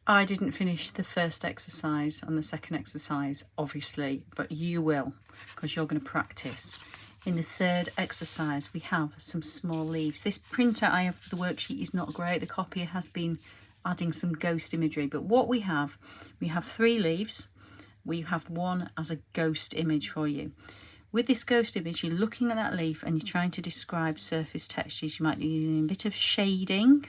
I didn't finish the first exercise and the second exercise, obviously, but you will, because you're going to practice. In the third exercise, we have some small leaves. This printout I have for the worksheet is not great. The copier has been adding some ghost imagery, but what we have 3 leaves. We have one as a ghost image for you. With this ghost image, you're looking at that leaf and you're trying to describe surface textures. You might be using a bit of shading.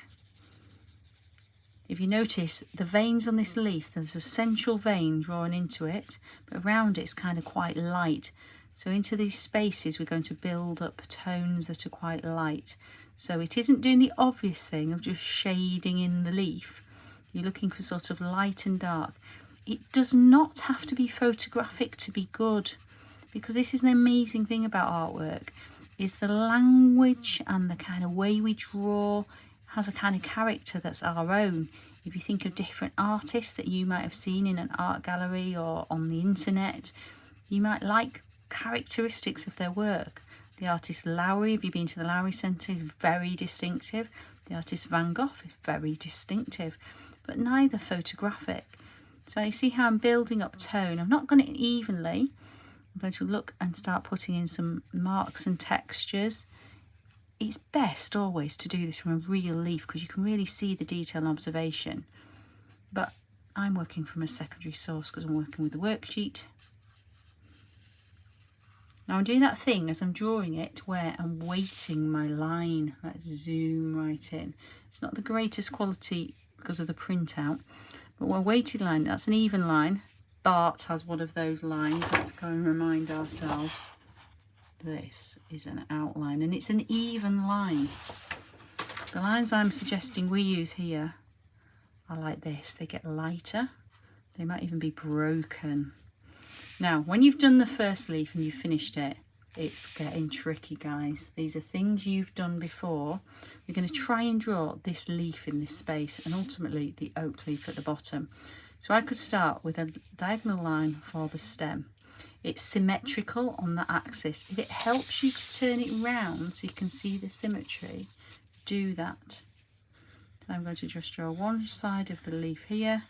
If you notice, the veins on this leaf, there's a central vein drawn into it, but around it's kind of quite light. So into these spaces, we're going to build up tones that are quite light. So it isn't doing the obvious thing of just shading in the leaf. You're looking for sort of light and dark. It does not have to be photographic to be good, because this is an amazing thing about artwork, is the language and the kind of way we draw has a kind of character that's our own. If you think of different artists that you might have seen in an art gallery or on the internet, you might like characteristics of their work. The artist Lowry, if you've been to the Lowry Centre, is very distinctive. The artist Van Gogh is very distinctive, but neither photographic. So you see how I'm building up tone. I'm not going to evenly. I'm going to look and start putting in some marks and textures. It's best always to do this from a real leaf because you can really see the detail and observation. But I'm working from a secondary source because I'm working with the worksheet. Now I'm doing that thing as I'm drawing it where I'm weighting my line. Let's zoom right in. It's not the greatest quality because of the printout, but we're weighted line, that's an even line. Bart has one of those lines. Let's go and remind ourselves. This is an outline and it's an even line. The lines I'm suggesting we use here are like this. They get lighter. They might even be broken. Now, when you've done the first leaf and you've finished it, it's getting tricky, guys. These are things you've done before. You're going to try and draw this leaf in this space and ultimately the oak leaf at the bottom. So I could start with a diagonal line for the stem. It's symmetrical on the axis. If it helps you to turn it round so you can see the symmetry, do that. So I'm going to just draw one side of the leaf here,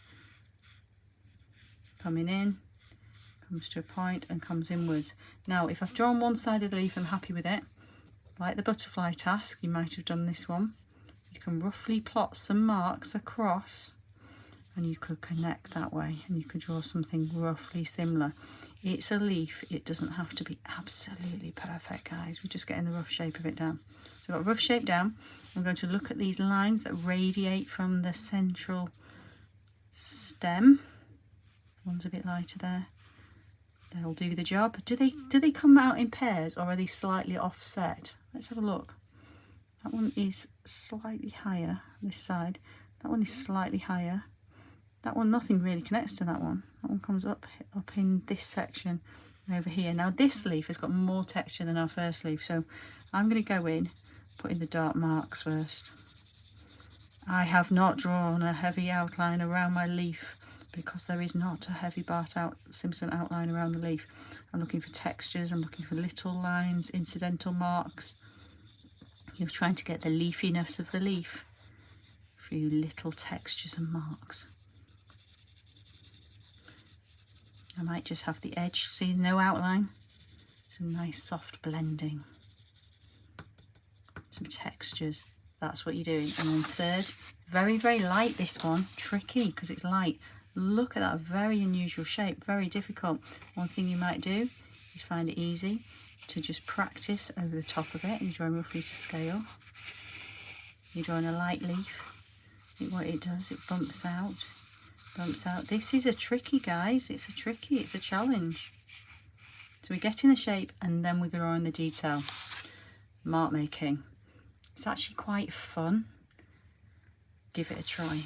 coming in, comes to a point and comes inwards. Now, if I've drawn one side of the leaf, I'm happy with it. Like the butterfly task, you might have done this one. You can roughly plot some marks across and you could connect that way and you could draw something roughly similar. It's a leaf, it doesn't have to be absolutely perfect, guys. We're just getting the rough shape of it down. So I've got rough shape down. I'm going to look at these lines that radiate from the central stem. One's a bit lighter there. They'll do the job. Do they come out in pairs or are they slightly offset? Let's have a look. That one is slightly higher, this side. That one is slightly higher. That one, nothing really connects to that one. That one comes up in this section over here. Now this leaf has got more texture than our first leaf, so I'm going to go in, put in the dark marks first. I have not drawn a heavy outline around my leaf because there is not a heavy Bart Simpson outline around the leaf. I'm looking for textures, I'm looking for little lines, incidental marks. You're trying to get the leafiness of the leaf through little textures and marks. I might just have the edge, see, no outline, some nice soft blending, some textures. That's what you're doing. And then third, very, very light, this one, tricky because it's light. Look at that, very unusual shape, very difficult. One thing you might do is find it easy to just practice over the top of it. You're drawing roughly to scale. You're drawing a light leaf. What it does, it bumps out. This is a tricky, guys. It's a challenge. So we get in the shape and then we go on the detail. Mark making. It's actually quite fun. Give it a try.